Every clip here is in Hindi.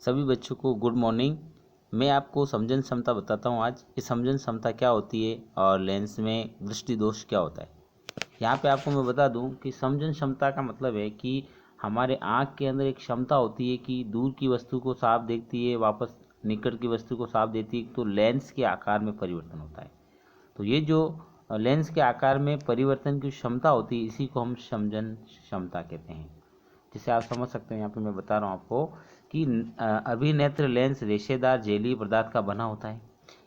सभी बच्चों को गुड मॉर्निंग। मैं आपको समझन क्षमता बताता हूँ आज कि समझन क्षमता क्या होती है और लेंस में दृष्टि दोष क्या होता है। यहाँ पे आपको मैं बता दूँ कि समझन क्षमता का मतलब है कि हमारे आँख के अंदर एक क्षमता होती है कि दूर की वस्तु को साफ देखती है, वापस निकट की वस्तु को साफ देती है, तो लेंस के आकार में परिवर्तन होता है। तो ये जो लेंस के आकार में परिवर्तन की क्षमता होती है, इसी को हम समझन क्षमता कहते हैं। जिसे आप समझ सकते हैं, यहाँ पे मैं बता रहा हूँ आपको कि अभिनेत्र लेंस रेशेदार जेली पदार्थ का बना होता है।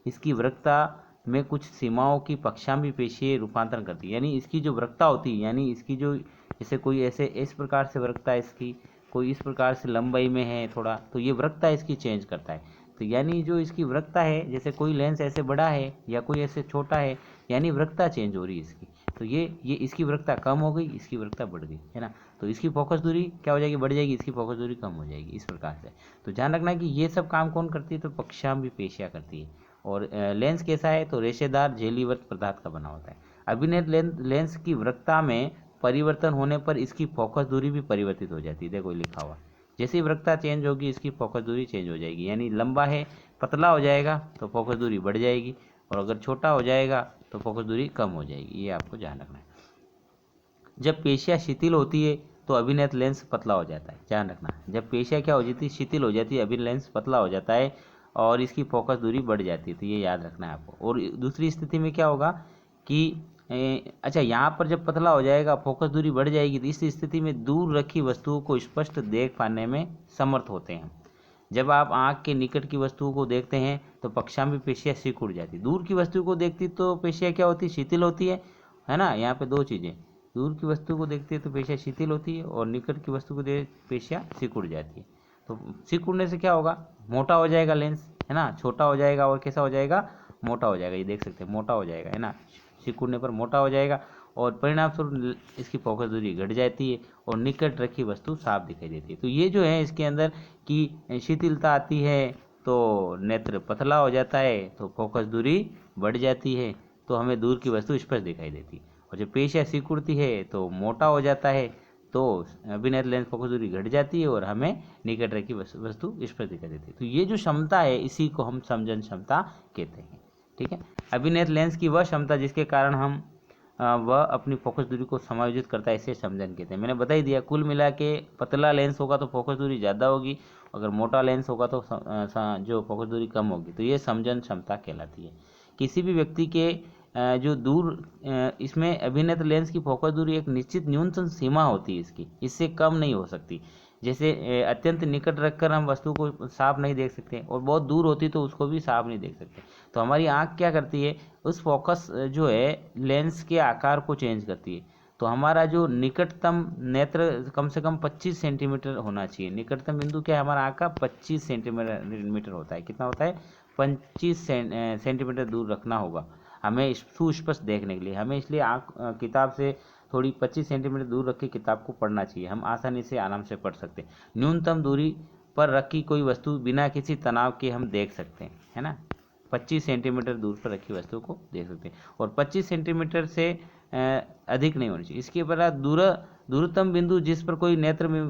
इसकी वक्रता में कुछ सीमाओं की पक्षांबी पेशीय रूपांतरण करती है। यानी इसकी जो वक्रता होती है, यानी इसकी जो जैसे कोई ऐसे इस प्रकार से वक्रता है इसकी, कोई इस प्रकार से लंबाई में है थोड़ा, तो ये वक्रता इसकी चेंज करता है। तो यानी जो इसकी वक्रता है, जैसे कोई लेंस ऐसे बड़ा है या कोई ऐसे छोटा है, यानी वक्रता चेंज हो रही है इसकी। तो ये इसकी वक्रता कम हो गई, इसकी वक्रता बढ़ गई, है ना। तो इसकी फोकस दूरी क्या हो जाएगी, बढ़ जाएगी, इसकी फोकस दूरी कम हो जाएगी, इस प्रकार से। तो ध्यान रखना कि ये सब काम कौन करती है, तो पक्षांबी पेशियाँ करती है। और लेंस कैसा है, तो रेशेदार जेलीवर्त पदार्थ का बना होता है। अभिनेत लेंस की वक्रता में परिवर्तन होने पर इसकी फोकस दूरी भी परिवर्तित हो जाती है। देखो लिखा हुआ, जैसी वक्रता चेंज होगी इसकी फोकस दूरी चेंज हो जाएगी। यानी लंबा है, पतला हो जाएगा तो फोकस दूरी बढ़ जाएगी, और अगर छोटा हो जाएगा तो फोकस दूरी कम हो जाएगी। ये आपको ध्यान रखना है। जब पेशियाँ शिथिल होती है तो अभिनेत लेंस पतला हो जाता है। ध्यान रखना, जब पेशियाँ क्या हो जाती है, शिथिल हो जाती है, अभिनेत लेंस पतला हो जाता है और इसकी फोकस दूरी बढ़ जाती है। तो ये याद रखना है आपको। और दूसरी स्थिति में क्या होगा कि अच्छा, यहाँ पर जब पतला हो जाएगा, फोकस दूरी बढ़ जाएगी, तो इस स्थिति में दूर रखी वस्तुओं को स्पष्ट देख पाने में समर्थ होते हैं। जब आप आँख के निकट की वस्तुओं को देखते हैं तो पक्षांबी पेशियाँ सिकुड़ जाती। दूर की वस्तु को देखती तो पेशियाँ क्या होती, शिथिल होती है ना। यहाँ पे दो चीज़ें, दूर की वस्तु को देखते हैं तो पेशियाँ शिथिल होती है, और निकट की वस्तु को देख पेशियाँ सिकुड़ जाती है। तो सिकुड़ने से क्या होगा, मोटा हो जाएगा लेंस, है ना, छोटा हो जाएगा और कैसा हो जाएगा, मोटा हो जाएगा। ये देख सकते हैं, मोटा हो जाएगा, है ना, सिकुड़ने पर मोटा हो जाएगा, और परिणाम स्वरूप इसकी फोकस दूरी घट जाती है और निकट रखी वस्तु साफ दिखाई देती है। तो ये जो है इसके अंदर की शिथिलता आती है तो नेत्र पतला हो जाता है, तो फोकस दूरी बढ़ जाती है, तो हमें दूर की वस्तु स्पष्ट दिखाई देती है। और जब पेशियाँ सिकुड़ती है तो मोटा हो जाता है, तो अभिनेत्र लेंस फोकस दूरी घट जाती है और हमें निकट रखी वस्तु स्पष्ट दिखाई देती है। तो ये जो क्षमता है, इसी को हम समझन क्षमता कहते हैं। ठीक है। अभिनेत्र लेंस की वह क्षमता जिसके कारण हम वह अपनी फोकस दूरी को समायोजित करता है, इसे समझन कहते हैं। मैंने बता ही दिया, कुल मिला के पतला लेंस होगा तो फोकस दूरी ज़्यादा होगी, अगर मोटा लेंस होगा तो जो फोकस दूरी कम होगी। तो ये समझन क्षमता कहलाती है। किसी भी व्यक्ति के जो दूर इसमें अभिनेत्र लेंस की फोकस दूरी एक निश्चित न्यूनतम सीमा होती है इसकी, इससे कम नहीं हो सकती। जैसे अत्यंत निकट रखकर हम वस्तु को साफ नहीं देख सकते, और बहुत दूर होती तो उसको भी साफ नहीं देख सकते। तो हमारी आँख क्या करती है, उस फोकस जो है लेंस के आकार को चेंज करती है। तो हमारा जो निकटतम नेत्र कम से कम 25 सेंटीमीटर होना चाहिए। निकटतम बिंदु क्या है, हमारा आँख का 25 सेंटीमीटर होता है। कितना होता है, 25 सेंटीमीटर दूर रखना होगा हमें सुस्पष्ट देखने के लिए। हमें इसलिए आँख किताब से थोड़ी 25 सेंटीमीटर दूर रख के किताब को पढ़ना चाहिए, हम आसानी से आराम से पढ़ सकते हैं। न्यूनतम दूरी पर रखी कोई वस्तु बिना किसी तनाव के हम देख सकते हैं, है ना। 25 सेंटीमीटर दूर पर रखी वस्तु को देख सकते हैं, और 25 सेंटीमीटर से अधिक नहीं होनी चाहिए। इसके बाद दूरतम बिंदु जिस पर कोई नेत्र में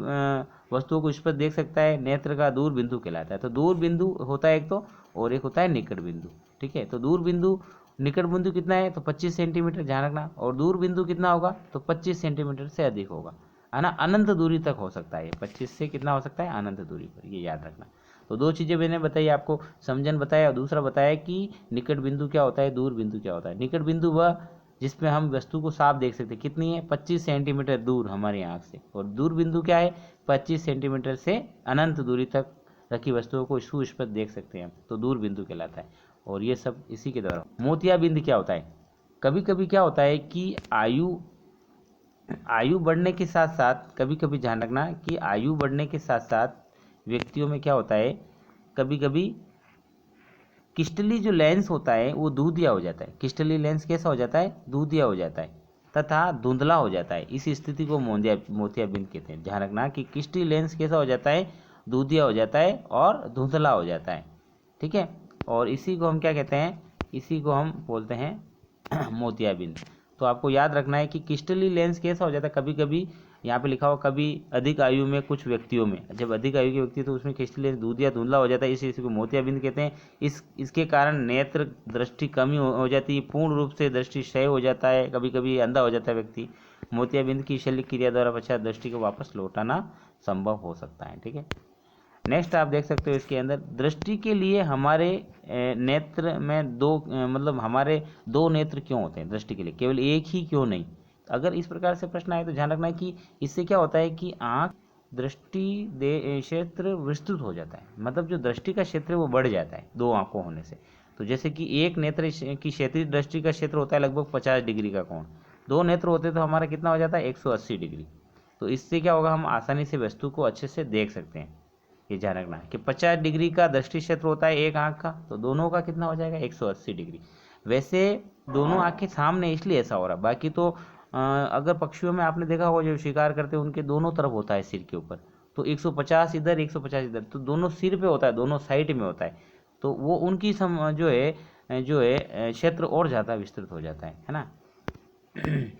वस्तुओं को स्पष्ट देख सकता है, नेत्र का दूर बिंदु कहलाता है। तो दूर बिंदु होता है एक तो, और एक होता है निकट बिंदु। ठीक है। तो दूर बिंदु, निकट बिंदु कितना है, तो 25 सेंटीमीटर, ध्यान रखना। और दूर बिंदु कितना होगा, तो 25 सेंटीमीटर से अधिक होगा, है ना। अनंत दूरी तक हो सकता है, 25 से कितना हो सकता है, अनंत दूरी पर, ये याद रखना। तो दो चीज़ें मैंने बताई आपको, समझन बताया, और दूसरा बताया कि निकट बिंदु क्या होता है, दूर बिंदु क्या होता है। निकट बिंदु वह जिसमें हम वस्तु को साफ देख सकते हैं, कितनी है, 25 सेंटीमीटर दूर हमारी आँख से। और दूर बिंदु क्या है, 25 सेंटीमीटर से अनंत दूरी तक रखी वस्तुओं को सुस्पष्ट देख सकते हैं, तो दूर बिंदु कहलाता है। और ये सब इसी के द्वारा। मोतियाबिंद क्या होता है, कभी कभी क्या होता है कि आयु बढ़ने के साथ साथ, कभी कभी ध्यान रखना कि आयु बढ़ने के साथ साथ व्यक्तियों में क्या होता है, कभी कभी क्रिस्टली जो लेंस होता है वो दूधिया हो जाता है। क्रिस्टली लेंस कैसा हो जाता है, दूधिया हो जाता है तथा धुंधला हो जाता है। इस स्थिति को मोतियाबिंद कहते हैं। ध्यान रखना कि क्रिस्टली लेंस कैसा हो जाता है, दूधिया हो जाता है और धुंधला हो जाता है। ठीक है। और इसी को हम क्या कहते हैं, इसी को हम बोलते हैं मोतियाबिंद। तो आपको याद रखना है कि क्रिस्टली लेंस कैसा हो जाता है, कभी कभी यहाँ पे लिखा हुआ कभी अधिक आयु में कुछ व्यक्तियों में, जब अधिक आयु के व्यक्ति तो उसमें खिंचती लेंस दूध या धुंधला हो जाता है, इसको मोतियाबिंद कहते हैं। इसके कारण नेत्र दृष्टि कमी हो जाती है, पूर्ण रूप से दृष्टि क्षय हो जाता है, कभी कभी अंधा हो जाता है व्यक्ति। मोतियाबिंद की शल्य क्रिया द्वारा पश्चात दृष्टि को वापस लौटाना संभव हो सकता है। ठीक है, नेक्स्ट आप देख सकते हो इसके अंदर दृष्टि के लिए हमारे नेत्र में मतलब हमारे दो नेत्र क्यों होते हैं दृष्टि के लिए, केवल एक ही क्यों नहीं। अगर इस प्रकार से प्रश्न आए तो ध्यान रखना है कि इससे क्या होता है कि आँख दृष्टि क्षेत्र विस्तृत हो जाता है, मतलब जो दृष्टि का क्षेत्र है वो बढ़ जाता है दो आंखों होने से। तो जैसे कि एक नेत्र की क्षेत्रीय दृष्टि का क्षेत्र होता है लगभग 50 डिग्री का कोण, दो नेत्र होते तो हमारा कितना हो जाता है 180 डिग्री। तो इससे क्या होगा, हम आसानी से वस्तु को अच्छे से देख सकते हैं। ये ध्यान रखना है कि 50 डिग्री का दृष्टि क्षेत्र होता है एक आंख का, तो दोनों का कितना हो जाएगा 180 डिग्री। वैसे दोनों आंखें सामने इसलिए ऐसा हो रहा है, बाकी तो अगर पक्षियों में आपने देखा होगा जो शिकार करते हैं उनके दोनों तरफ होता है सिर के ऊपर, तो 150 इधर 150 इधर, तो दोनों सिर पे होता है, दोनों साइड में होता है, तो वो उनकी जो है क्षेत्र और ज़्यादा विस्तृत हो जाता है ना।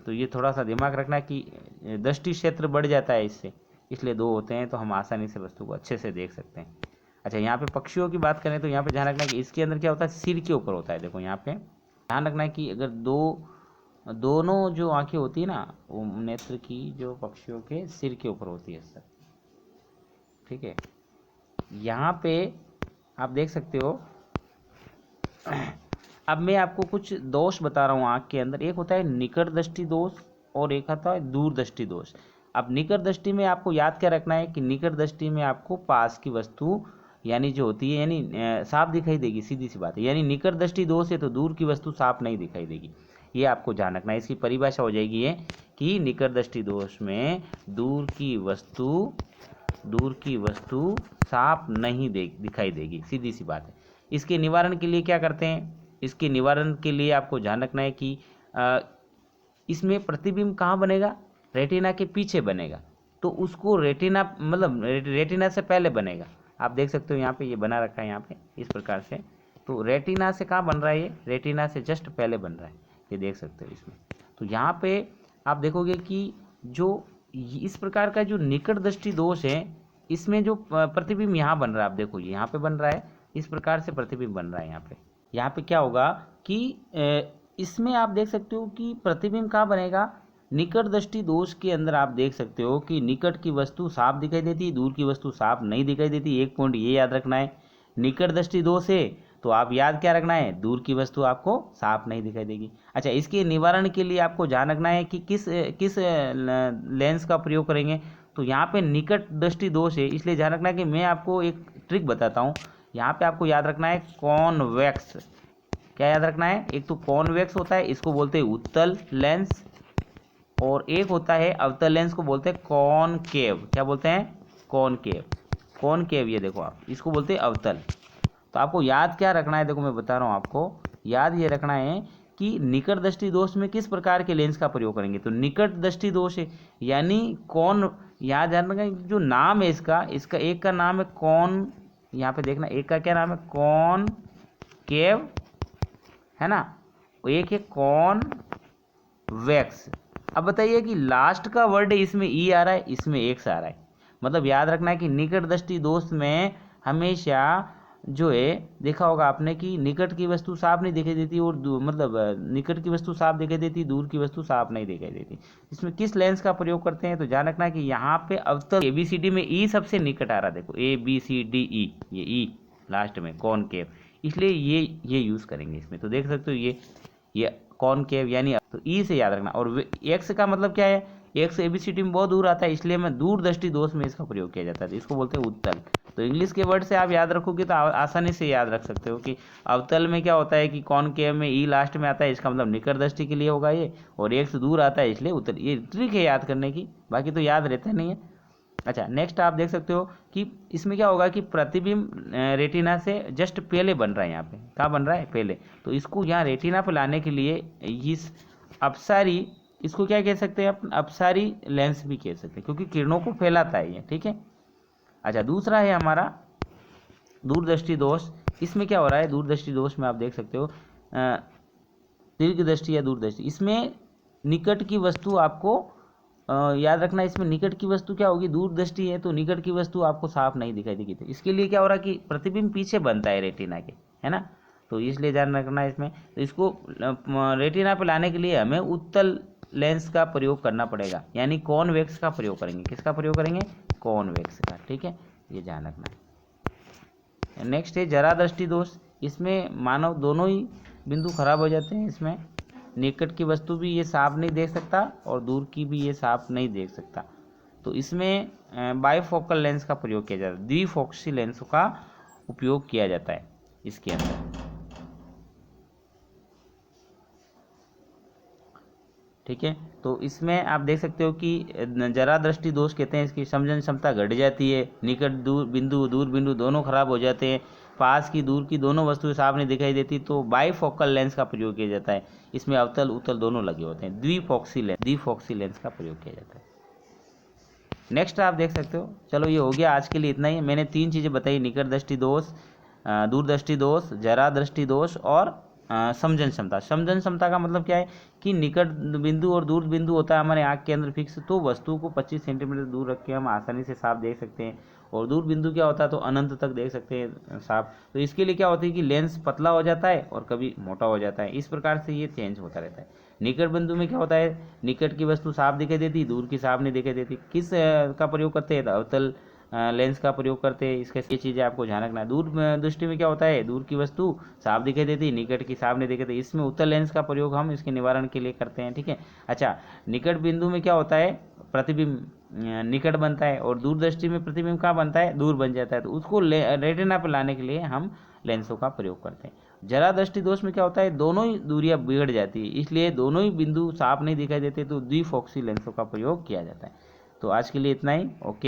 तो ये थोड़ा सा दिमाग रखना कि दृष्टि क्षेत्र बढ़ जाता है इससे, इसलिए दो होते हैं तो हम आसानी से वस्तु को अच्छे से देख सकते हैं। अच्छा, यहाँ पे पक्षियों की बात करें तो यहाँ पे ध्यान रखना है कि इसके अंदर क्या होता है सिर के ऊपर होता है। देखो यहाँ पे ध्यान रखना है कि अगर दोनों जो आंखें होती है ना वो नेत्र की जो पक्षियों के सिर के ऊपर होती है सर। ठीक है, यहाँ पे आप देख सकते हो। अब मैं आपको कुछ दोष बता रहा हूँ आँख के अंदर, एक होता है निकट दृष्टि दोष और एक होता है दूर दृष्टि दोष। अब निकट दृष्टि में आपको याद क्या रखना है कि निकट दृष्टि में आपको पास की वस्तु यानी जो होती है यानी साफ दिखाई देगी, सीधी सी बात है। यानी निकट दृष्टि दोष है तो दूर की वस्तु साफ नहीं दिखाई देगी, ये आपको ध्यान रखना है। इसकी परिभाषा हो जाएगी ये कि निकट दृष्टि दोष में दूर की वस्तु साफ नहीं दिखाई देगी, सीधी सी बात है। इसके निवारण के लिए क्या करते हैं, इसके निवारण के लिए आपको ध्यान रखना है कि इसमें प्रतिबिंब कहाँ बनेगा, रेटिना के पीछे बनेगा, तो उसको रेटिना मतलब रेटिना से पहले बनेगा। आप देख सकते हो यहाँ पे ये बना रखा है यहाँ पे इस प्रकार से, तो रेटिना से कहाँ बन रहा है, ये रेटिना से जस्ट पहले बन रहा है, ये देख सकते हो इसमें। तो यहाँ पे आप देखोगे कि जो इस प्रकार का जो निकट दृष्टि दोष है इसमें जो प्रतिबिंब यहाँ बन रहा है, आप देखो यहाँ पे बन रहा है, इस प्रकार से प्रतिबिंब बन रहा है यहाँ पे। यहाँ पे क्या होगा कि इसमें आप देख सकते हो कि प्रतिबिंब कहाँ बनेगा, निकट दृष्टि दोष के अंदर आप देख सकते हो कि निकट की वस्तु साफ दिखाई देती है, दूर की वस्तु साफ नहीं दिखाई देती। एक पॉइंट ये याद रखना है, निकट दृष्टि दोष है तो आप याद क्या रखना है, दूर की वस्तु आपको साफ नहीं दिखाई देगी। अच्छा, इसके निवारण के लिए आपको ध्यान रखना है कि किस लेंस का प्रयोग करेंगे। तो यहाँ पे निकट दृष्टि दोष है, इसलिए ध्यान रखना है कि मैं आपको एक ट्रिक बताता हूँ। यहाँ पे आपको याद रखना है कॉन्वेक्स, क्या याद रखना है, एक तो कॉन्वेक्स होता है इसको बोलते हैं उत्तल लेंस, और एक होता है अवतल लेंस को बोलते हैं कॉनकेव। क्या बोलते हैं, कॉनकेव। ये देखो आप इसको बोलते हैं अवतल। तो आपको याद क्या रखना है, देखो मैं बता रहा हूँ आपको, याद ये रखना है कि निकट दृष्टि दोष में किस प्रकार के लेंस का प्रयोग करेंगे। तो निकट दृष्टि दोष है यानी कौन, याद रखना जो नाम है इसका एक का नाम है कौन, यहाँ पे देखना एक का क्या नाम है कॉनकेव है ना, एक है कॉनवेक्स। अब बताइए कि लास्ट का वर्ड इसमें ई आ रहा है, इसमें एक्स आ रहा है, मतलब याद रखना है कि निकट दृष्टि दोष में हमेशा जो है देखा होगा आपने कि निकट की वस्तु साफ नहीं दिखाई देती और मतलब निकट की वस्तु साफ दिखाई देती, दूर की वस्तु साफ नहीं दिखाई देती। इसमें किस लेंस का प्रयोग करते हैं, तो ध्यान रखना है कि यहाँ पे अवतल ABCD में ई सबसे निकट आ रहा है, देखो ABCDE, ये ई लास्ट में कॉनकेव, इसलिए ये यूज़ करेंगे इसमें। तो देख सकते हो ये कॉनकेव यानी, तो ई से याद रखना। और एक्स का मतलब क्या है, एक्स ABCD में बहुत दूर आता है, इसलिए मैं दूर दृष्टि दोष में इसका प्रयोग किया जाता है, इसको बोलते हैं उत्तल। तो इंग्लिश के वर्ड से आप याद रखोगे तो आसानी से याद रख सकते हो कि अवतल में क्या होता है कि कॉनकेव में ई लास्ट में आता है, इसका मतलब निकट दृष्टि के लिए होगा ये, और एक्स दूर आता है इसलिए उत्तल। ये ट्रिक है याद करने की, बाकी तो याद रहता नहीं है। अच्छा, नेक्स्ट आप देख सकते हो कि इसमें क्या होगा कि प्रतिबिंब रेटिना से जस्ट पहले बन रहा है, यहाँ पे कहाँ बन रहा है, पहले। तो इसको यहाँ रेटिना पे लाने के लिए इस अपसारी, इसको क्या कह सकते हैं अपन, अपसारी लेंस भी कह सकते हैं, क्योंकि किरणों को फैलाता है ये, ठीक है। अच्छा, दूसरा है हमारा दूरदृष्टि दोष। इसमें क्या हो रहा है, दूरदृष्टि दोष में आप देख सकते हो दीर्घ दृष्टि या दूरदृष्टि, इसमें निकट की वस्तु आपको याद रखना इसमें निकट की वस्तु क्या होगी, दूर दृष्टि है तो निकट की वस्तु आपको साफ नहीं दिखाई देगी। तो इसके लिए क्या हो रहा है कि प्रतिबिंब पीछे बनता है रेटिना के, है ना, तो इसलिए ध्यान रखना है इसमें। तो इसको रेटिना पे लाने के लिए हमें उत्तल लेंस का प्रयोग करना पड़ेगा, यानी कॉन्वेक्स का प्रयोग करेंगे। किसका प्रयोग करेंगे, कॉन्वेक्स का, ठीक है, ये ध्यान रखना है। नेक्स्ट है जरा दृष्टि दोष। इसमें मानव दोनों ही बिंदु खराब हो जाते हैं। इसमें निकट की वस्तु भी ये साफ नहीं देख सकता और दूर की भी ये साफ नहीं देख सकता। तो इसमें बाइफोकल लेंस का प्रयोग किया जाता है, द्विफोक्सी लेंस का उपयोग किया जाता है इसके अंदर, ठीक है। तो इसमें आप देख सकते हो कि जरा दृष्टि दोष कहते हैं, इसकी समझन क्षमता घट जाती है, निकट दूर बिंदु दोनों खराब हो जाते हैं, पास की दूर की दोनों वस्तुएं साफ नहीं दिखाई देती, तो बाइफोकल लेंस का प्रयोग किया जाता है। इसमें अवतल उत्तल दोनों लगे होते हैं, द्विफोक्सी लेंस का प्रयोग किया जाता है। नेक्स्ट आप देख सकते हो, चलो ये हो गया आज के लिए इतना ही। मैंने 3 चीज़ें बताई, निकट दृष्टि दोष, दूरदृष्टि दोष, जरा दृष्टि दोष और समझन क्षमता। समझन क्षमता का मतलब क्या है कि निकट बिंदु और दूर बिंदु होता है हमारे आँख के अंदर फिक्स, तो वस्तु को 25 सेंटीमीटर दूर रख के हम आसानी से साफ देख सकते हैं, और दूर बिंदु क्या होता है तो अनंत तक देख सकते हैं साफ। तो इसके लिए क्या होता है कि लेंस पतला हो जाता है और कभी मोटा हो जाता है, इस प्रकार से ये चेंज होता रहता है। निकट बिंदु में क्या होता है, निकट की वस्तु साफ दिखाई देती, दूर की साफ नहीं दिखाई देती। किस का प्रयोग करते हैं, अवतल लेंस का प्रयोग करते हैं। इसका ये चीज़ें आपको ध्यान रखना है। दूर दृष्टि में क्या होता है, दूर की वस्तु साफ दिखाई देती, निकट की साफ नहीं दिखाई देती, इसमें उत्तल लेंस का प्रयोग हम इसके निवारण के लिए करते हैं, ठीक है। अच्छा, निकट बिंदु में क्या होता है, प्रतिबिंब निकट बनता है, और दूर दृष्टि में प्रतिबिंब कहाँ बनता है, दूर बन जाता है, तो उसको रेटिना पर लाने के लिए हम लेंसों का प्रयोग करते हैं। जरा दृष्टि दोष में क्या होता है, दोनों ही दूरियां बिगड़ जाती है, इसलिए दोनों ही बिंदु साफ नहीं दिखाई देते, तो द्विफोक्सी लेंसों का प्रयोग किया जाता है। तो आज के लिए इतना ही, ओके।